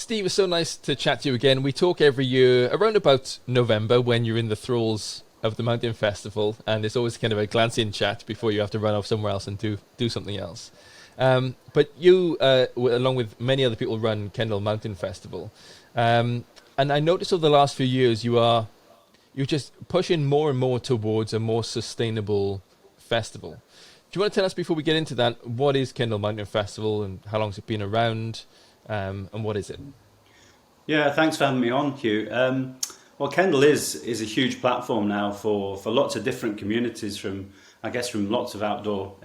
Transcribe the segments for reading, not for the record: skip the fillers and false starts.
Steve, it's so nice to chat to you again. We talk every year around about November when you're in the thralls of the Mountain Festival, and it's always kind of a glance-in chat before you have to run off somewhere else and do something else. But you, along with many other people, run Kendal Mountain Festival. And I noticed over the last few years you're just pushing more and more towards a more sustainable festival. Do you want to tell us, before we get into that, what is Kendal Mountain Festival and how long has it been around, and what is it? Yeah, thanks for having me on, Hugh. Well, Kendal is a huge platform now for lots of different communities from lots of outdoor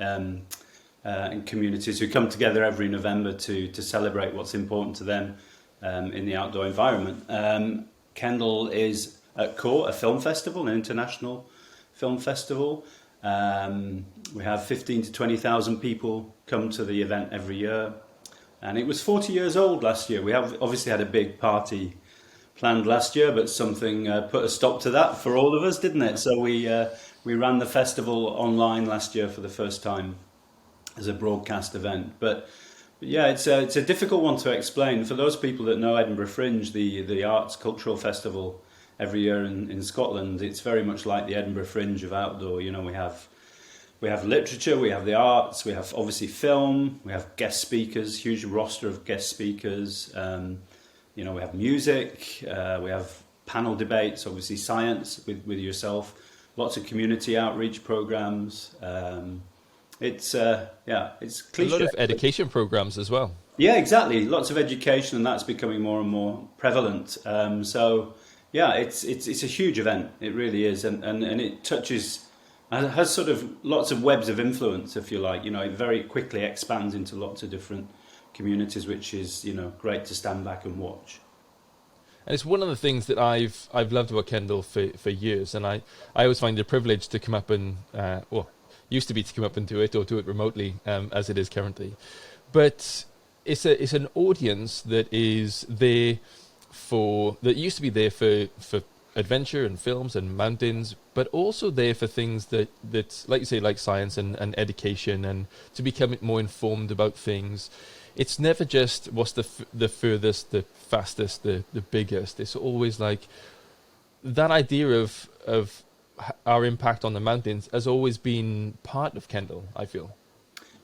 communities who come together every November to celebrate what's important to them in the outdoor environment. Kendal is at core a film festival, an international film festival. We have 15 to 20,000 people come to the event every year. And it was 40 years old last year. We have obviously had a big party planned last year, but something put a stop to that for all of us, didn't it? So we ran the festival online last year for the first time as a broadcast event. But yeah, it's a difficult one to explain. For those people that know Edinburgh Fringe, the arts cultural festival every year in Scotland, it's very much like the Edinburgh Fringe of outdoor. You know, we have literature, we have the arts, we have obviously film, we have guest speakers, huge roster of guest speakers. We have music, we have panel debates, obviously science with yourself, lots of community outreach programs. It's cliche. A lot of education programs as well. Yeah, exactly. Lots of education, and that's becoming more and more prevalent. It's a huge event. It really is, and it touches. It has sort of lots of webs of influence, if you like. You know, it very quickly expands into lots of different communities, which is, great to stand back and watch. And it's one of the things that I've loved about Kendal for years, and I always find it a privilege to come up and used to be to come up and do it, or do it remotely, as it is currently. But it's an audience that is there that used to be there for adventure and films and mountains, but also there for things that like you say, like science and education, and to become more informed about things. It's never just what's the furthest, the fastest, the biggest. It's always like that idea of our impact on the mountains has always been part of Kendal, I feel.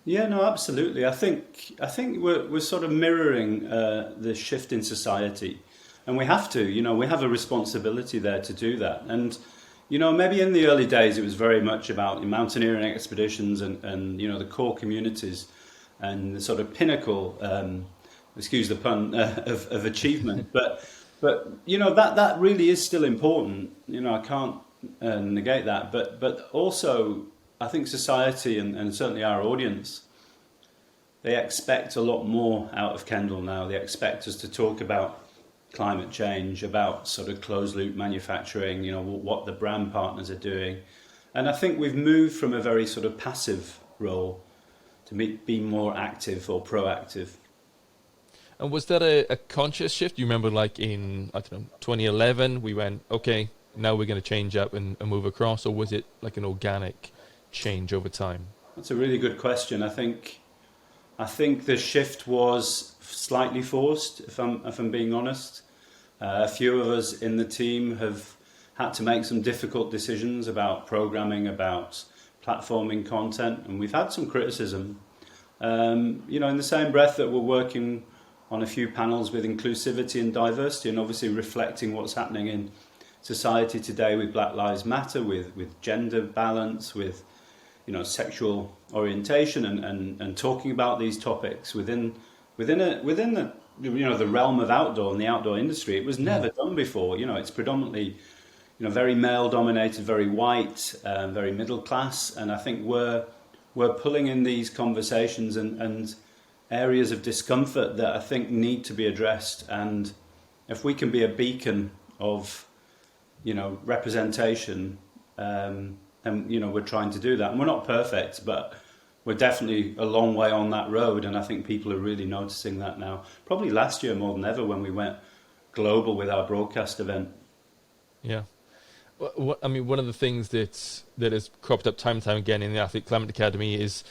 Yeah, no, absolutely. I think we're sort of mirroring the shift in society. And we have to, we have a responsibility there to do that. And, maybe in the early days, it was very much about mountaineering expeditions and the core communities and the sort of pinnacle, excuse the pun, of achievement. But that really is still important. I can't negate that. But also, I think society and certainly our audience, they expect a lot more out of Kendal now. They expect us to talk about climate change, about sort of closed loop manufacturing, what the brand partners are doing. And I think we've moved from a very sort of passive role to be more active or proactive. And was that a conscious shift? You remember, like in 2011, we went, okay, now we're going to change up and move across, or was it like an organic change over time? That's a really good question. I think the shift was slightly forced, if I'm being honest. A few of us in the team have had to make some difficult decisions about programming, about platforming content, and we've had some criticism. In the same breath that we're working on a few panels with inclusivity and diversity, and obviously reflecting what's happening in society today with Black Lives Matter, with gender balance, with sexual orientation, and talking about these topics within the the realm of outdoor and the outdoor industry. It was never done before. It's predominantly very male dominated, very white, very middle class, and I think we're pulling in these conversations and areas of discomfort that I think need to be addressed. And if we can be a beacon of representation, and we're trying to do that, and we're not perfect, but we're definitely a long way on that road, and I think people are really noticing that now. Probably last year more than ever when we went global with our broadcast event. Yeah. I mean, one of the things that has cropped up time and time again in the Athlete Climate Academy is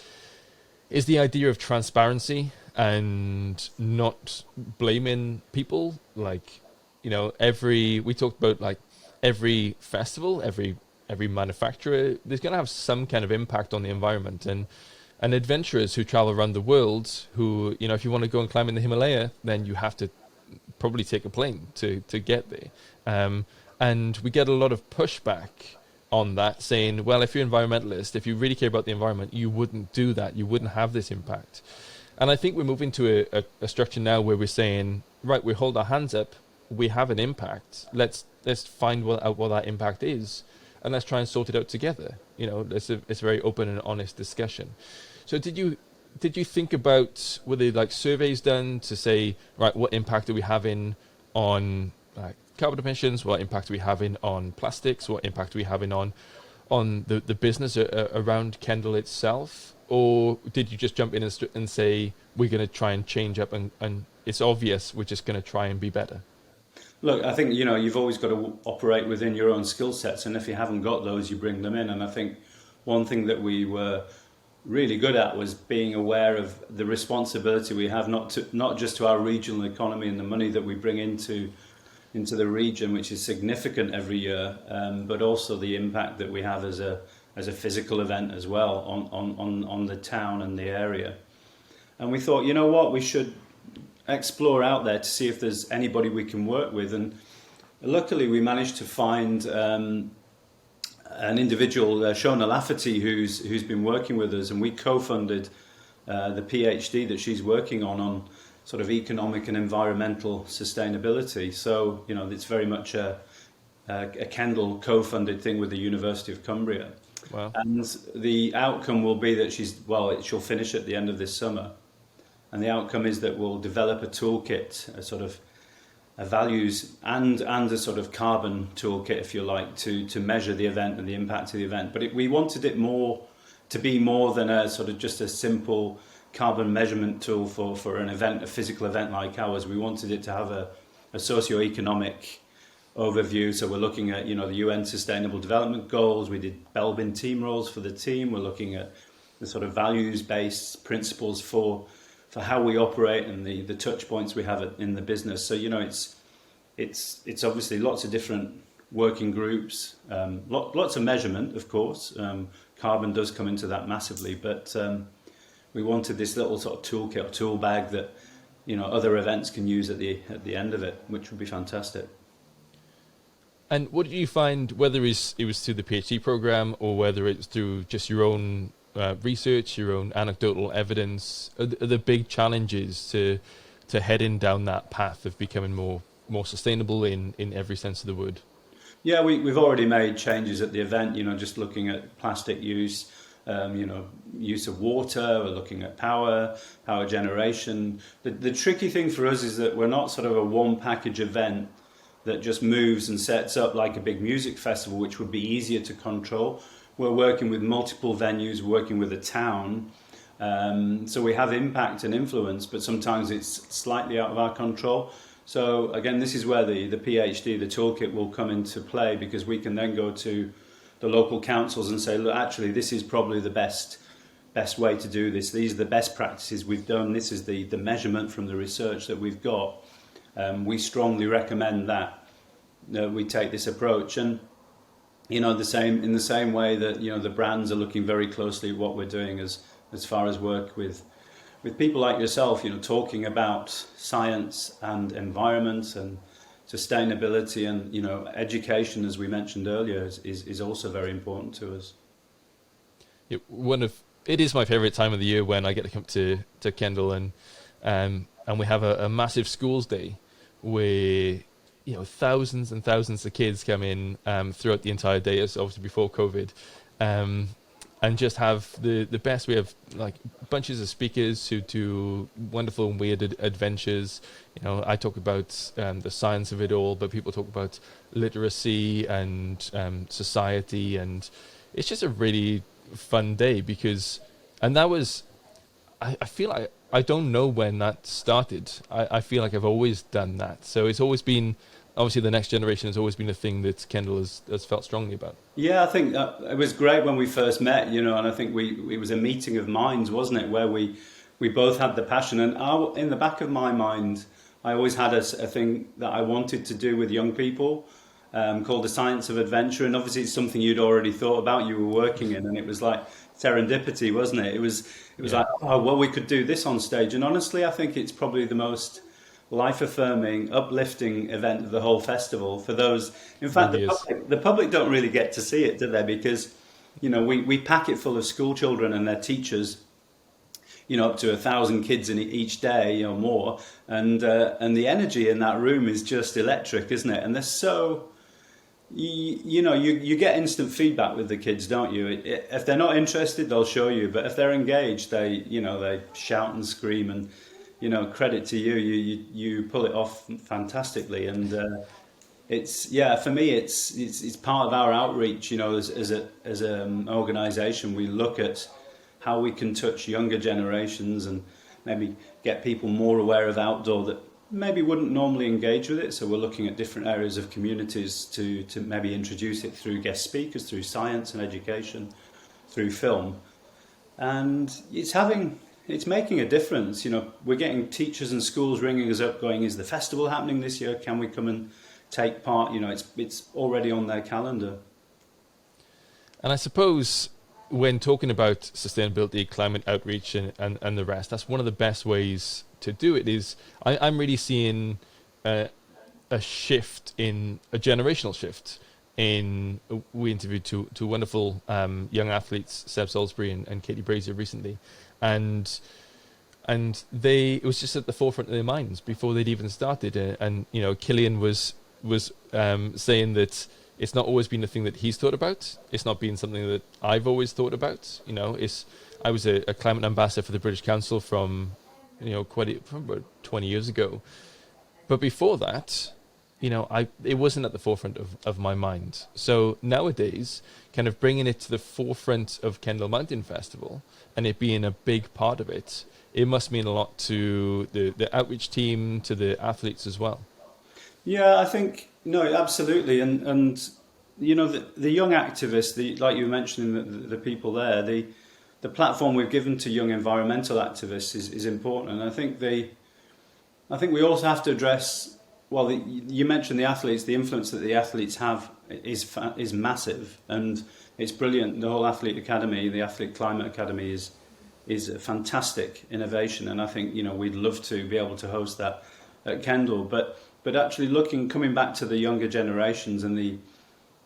the idea of transparency and not blaming people. Like, we talked about like every festival, every manufacturer, there's going to have some kind of impact on the environment, and adventurers who travel around the world, who, if you want to go and climb in the Himalaya, then you have to probably take a plane to get there. And we get a lot of pushback on that, saying, well, if you're an environmentalist, if you really care about the environment, you wouldn't do that. You wouldn't have this impact. And I think we're moving to a structure now where we're saying, right, we hold our hands up, we have an impact. Let's find out what that impact is, and let's try and sort it out together. It's a very open and honest discussion. So did you think about, were there like surveys done to say, right, what impact are we having on carbon emissions? What impact are we having on plastics? What impact are we having on the business around Kendal itself? Or did you just jump in and say, we're going to try and change up, and it's obvious we're just going to try and be better? Look, I think, you've always got to operate within your own skill sets, and if you haven't got those, you bring them in. And I think one thing that we were really good at was being aware of the responsibility we have, not just to our regional economy and the money that we bring into the region, which is significant every year, but also the impact that we have as a physical event as well on the town and the area. And we thought, we should explore out there to see if there's anybody we can work with. And luckily we managed to find an individual, Shona Lafferty, who's been working with us, and we co-funded the PhD that she's working on sort of economic and environmental sustainability. So, it's very much a Kendal co-funded thing with the University of Cumbria. Wow. And the outcome will be that she'll finish at the end of this summer. And the outcome is that we'll develop a toolkit, a sort of a values and a sort of carbon toolkit, if you like, to measure the event and the impact of the event. But we wanted it to be more than a sort of just a simple carbon measurement tool for an event, a physical event like ours. We wanted it to have a socio-economic overview. So we're looking at, the UN Sustainable Development Goals. We did Belbin team roles for the team. We're looking at the sort of values-based principles for how we operate and the touch points we have in the business. So, it's obviously lots of different working groups, lots of measurement, of course. Carbon does come into that massively, but we wanted this little sort of toolkit or tool bag that, other events can use at the end of it, which would be fantastic. And what did you find, whether it was through the PhD program or whether it's through just your own research, your own anecdotal evidence, are the big challenges to heading down that path of becoming more sustainable in every sense of the word? Yeah, we've already made changes at the event, just looking at plastic use, use of water, we're looking at power generation. The tricky thing for us is that we're not sort of a one package event that just moves and sets up like a big music festival, which would be easier to control. We're working with multiple venues, working with a town. So we have impact and influence, but sometimes it's slightly out of our control. So again, this is where the PhD, the toolkit will come into play, because we can then go to the local councils and say, look, actually, this is probably the best way to do this. These are the best practices we've done. This is the measurement from the research that we've got. We strongly recommend that we take this approach. And in the same way that the brands are looking very closely at what we're doing as far as work with people like yourself, talking about science and environment and sustainability and education, as we mentioned earlier, is also very important to us. It is my favourite time of the year when I get to come to Kendal, and we have a massive schools day where thousands and thousands of kids come in throughout the entire day, as obviously before COVID, and just have the best. We have like bunches of speakers who do wonderful and weird adventures. I talk about the science of it all, but people talk about literacy and society, and it's just a really fun day I feel like I don't know when that started. I feel like I've always done that. So it's always been, obviously the next generation has always been a thing that Kendal has felt strongly about. Yeah, I think it was great when we first met, and I think it was a meeting of minds, wasn't it, where we we both had the passion. And in the back of my mind, I always had a thing that I wanted to do with young people, called the Science of Adventure. And obviously, it's something you'd already thought about, you were working in, and it was like serendipity, wasn't it? It was Yeah. like, oh well, we could do this on stage. And honestly, I think it's probably the most life-affirming, uplifting event of the whole festival. For those, in fact, Really is. the public don't really get to see it, do they? Because we pack it full of school children and their teachers, up to 1,000 kids in each day, more, and the energy in that room is just electric, isn't it? And they're so, you get instant feedback with the kids, don't you? If they're not interested, they'll show you, but if they're engaged, they shout and scream, and credit to you, you pull it off fantastically, and it's for me, it's part of our outreach, as an organisation. We look at how we can touch younger generations and maybe get people more aware of outdoor that maybe wouldn't normally engage with it. So we're looking at different areas of communities to maybe introduce it through guest speakers, through science and education, through film. And it's making a difference. We're getting teachers and schools ringing us up going, is the festival happening this year? Can we come and take part? It's already on their calendar. And I suppose when talking about sustainability, climate outreach, and the rest, that's one of the best ways to do it. Is I'm really seeing a shift, in a generational shift. We interviewed two wonderful young athletes, Seb Salisbury and Katie Brazier, recently, and it was just at the forefront of their minds before they'd even started. And Killian was saying that it's not always been a thing that he's thought about. It's not been something that I've always thought about. I was a climate ambassador for the British Council from about 20 years ago. But before that, it wasn't at the forefront of my mind. So nowadays, kind of bringing it to the forefront of Kendal Mountain Festival and it being a big part of it, it must mean a lot to the outreach team, to the athletes as well. Yeah, I think no, absolutely, and the young activists, like you were mentioning, the people there, the platform we've given to young environmental activists is important, and I think we also have to address. Well, you mentioned the athletes, the influence that the athletes have is massive, and it's brilliant. The whole Athlete Academy, the Athlete Climate Academy, is a fantastic innovation, and I think we'd love to be able to host that at Kendal, but actually coming back to the younger generations and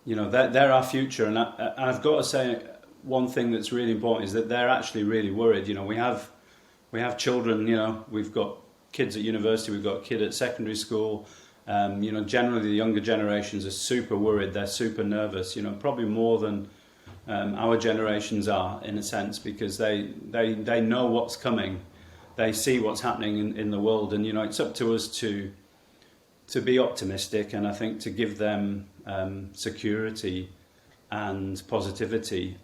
they're our future. And I've got to say, one thing that's really important is that they're actually really worried. We have children, we've got kids at university, we've got a kid at secondary school. Generally the younger generations are super worried. They're super nervous, probably more than our generations are, in a sense, because they know what's coming. They see what's happening in the world, and it's up to us to be optimistic, and I think to give them security and positivity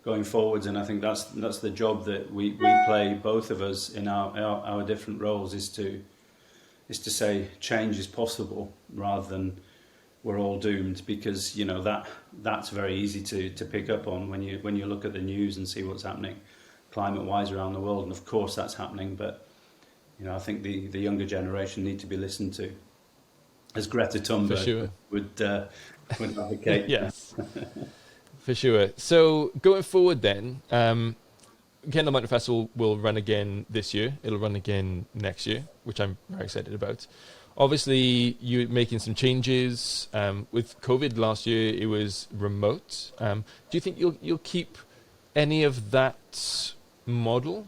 going forwards. And I think that's the job that we play, both of us, in our different roles, is to say change is possible rather than we're all doomed, because that's very easy to pick up on when you look at the news and see what's happening climate-wise around the world. And of course that's happening, but I think the younger generation need to be listened to, as Greta Thunberg sure. would advocate. Yes, for sure. So going forward then, Kendal Mountain Festival will run again this year. It'll run again next year, which I'm very excited about. Obviously, you're making some changes. With COVID last year, it was remote. Do you think you'll keep any of that model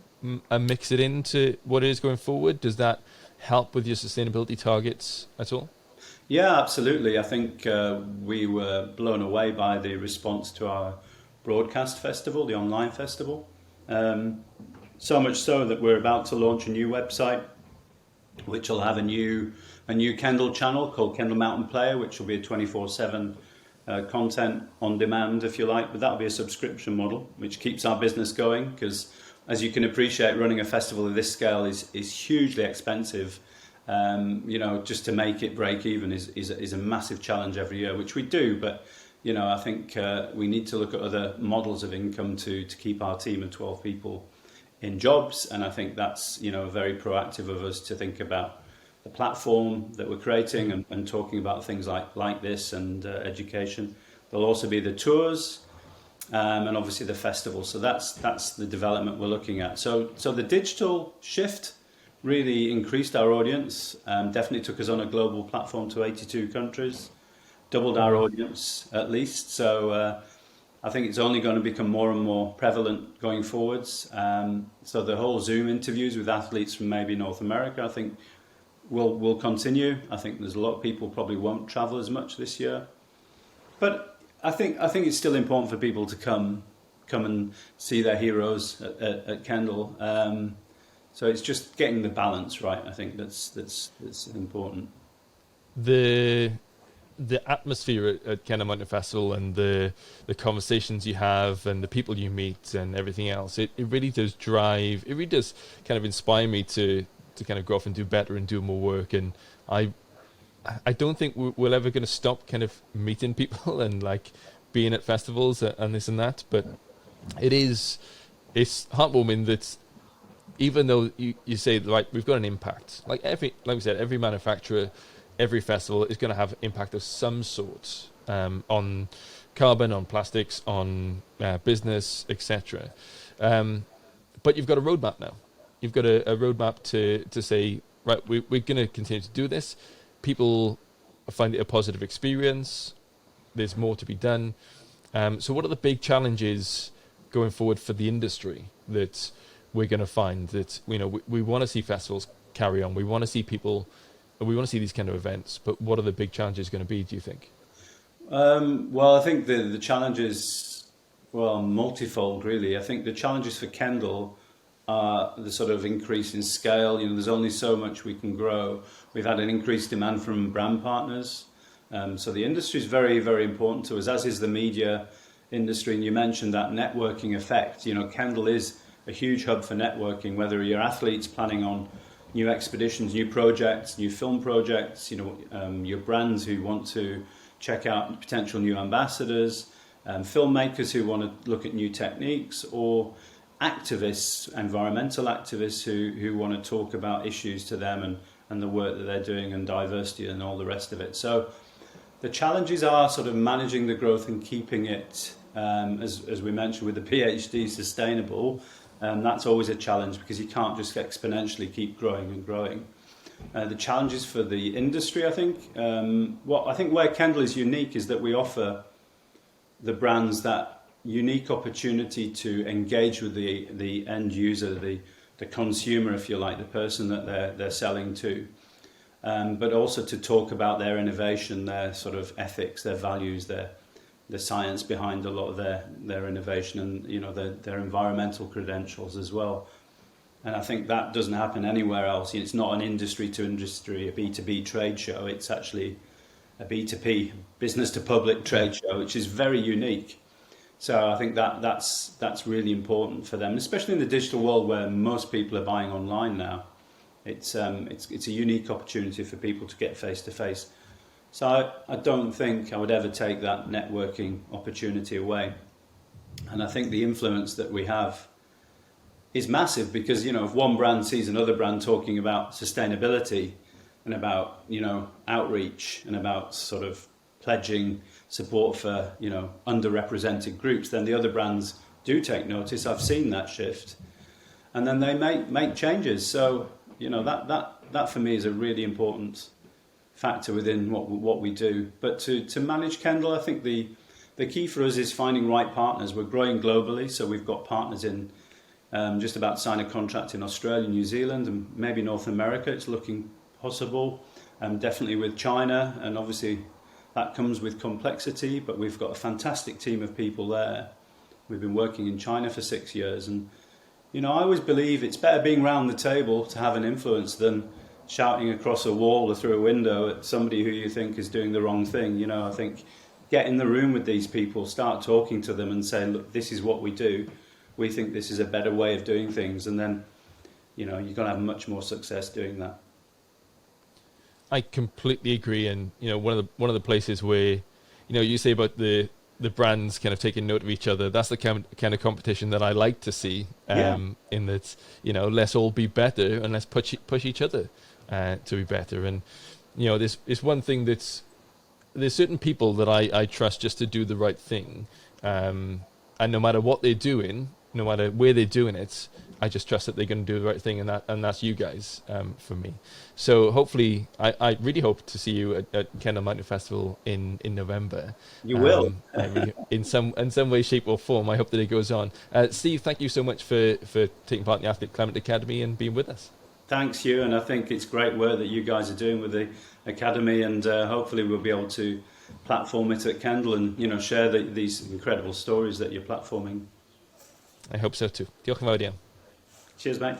and mix it into what it is going forward? Does that help with your sustainability targets at all? Yeah, absolutely. I think we were blown away by the response to our broadcast festival, the online festival. So much so that we're about to launch a new website, which will have a new Kendal channel called Kendal Mountain Player, which will be a 24/7 content on demand, if you like. But that'll be a subscription model, which keeps our business going, because as you can appreciate, running a festival of this scale is hugely expensive. Just to make it break even is a massive challenge every year, which we do. But I think we need to look at other models of income to keep our team of 12 people in jobs. And I think that's, very proactive of us to think about the platform that we're creating and talking about things like this and education. There'll also be the tours and obviously the festival. So that's the development we're looking at. So the digital shift really increased our audience, definitely took us on a global platform to 82 countries, doubled our audience at least. So I think it's only going to become more and more prevalent going forwards. So the whole Zoom interviews with athletes from maybe North America, I think will continue. I think there's a lot of people probably won't travel as much this year. But I think it's still important for people to come and see their heroes at Kendal. So it's just getting the balance right. I think that's important. The atmosphere at Kendal Mountain Festival and the conversations you have and the people you meet and everything else, it really does drive. It really does kind of inspire me to kind of go off and do better and do more work. And I don't think we're ever going to stop kind of meeting people and like being at festivals and this and that. But it's heartwarming that even though you say, right, we've got an impact, like we said, every manufacturer, every festival is going to have impact of some sort on carbon, on plastics, on business, etc. But you've got a roadmap now. You've got a roadmap to say, right, we're going to continue to do this. People find it a positive experience. There's more to be done. So what are the big challenges going forward for the industry that we're going to find that, we want to see festivals carry on. We want to see people, we want to see these kind of events, but what are the big challenges going to be, do you think? Well, I think the challenges, multifold really. I think the challenges for Kendal are the sort of increase in scale. There's only so much we can grow. We've had an increased demand from brand partners. So the industry is very, very important to us, as is the media industry. And you mentioned that networking effect. Kendal is a huge hub for networking, whether you're athletes planning on new expeditions, new projects, new film projects, your brands who want to check out potential new ambassadors, filmmakers who want to look at new techniques, or activists, environmental activists who want to talk about issues to them and the work that they're doing and diversity and all the rest of it. So the challenges are sort of managing the growth and keeping it, as we mentioned with the PhD, sustainable. That's always a challenge because you can't just exponentially keep growing and growing. The challenges for the industry, I think, where Kendal is unique is that we offer the brands that unique opportunity to engage with the end user, the consumer, if you like, the person that they're selling to, but also to talk about their innovation, their sort of ethics, their values, the science behind a lot of their innovation, and their environmental credentials as well. And I think that doesn't happen anywhere else. It's not an industry to industry, a B2B trade show. It's actually a B2P, business to public trade show, which is very unique. So I think that's really important for them, especially in the digital world where most people are buying online now. It's a unique opportunity for people to get face to face. So I don't think I would ever take that networking opportunity away. And I think the influence that we have is massive because, if one brand sees another brand talking about sustainability and about, outreach and about sort of pledging support for, underrepresented groups, then the other brands do take notice. I've seen that shift. And then they make changes. So, that for me is a really important factor within what we do. But to manage Kendal, I think the key for us is finding right partners. We're growing globally, so we've got partners in just about to sign a contract in Australia, New Zealand, and maybe North America. It's looking possible. Definitely with China, and obviously that comes with complexity, but we've got a fantastic team of people there. We've been working in China for 6 years, and I always believe it's better being round the table to have an influence than shouting across a wall or through a window at somebody who you think is doing the wrong thing. I think get in the room with these people, start talking to them and say, look, this is what we do. We think this is a better way of doing things, and then you're going to have much more success doing that. I completely agree, and one of the places where, you say about the the brands kind of taking note of each other. That's the kind of competition that I like to see. Yeah. In that, let's all be better and let's push each other to be better. And there's one thing there's certain people that I trust just to do the right thing, and no matter what they're doing, no matter where they're doing it, I just trust that they're going to do the right thing, and that's you guys for me. So hopefully, I really hope to see you at Kendal Mountain Festival in November. You will. In some way, shape, or form. I hope that it goes on. Steve, thank you so much for taking part in the Athlete Climate Academy and being with us. Thanks, Hugh, and I think it's great work that you guys are doing with the Academy, and hopefully we'll be able to platform it at Kendal and share these incredible stories that you're platforming. I hope so too. Diolch yn fawr iawn. Cheers, mate.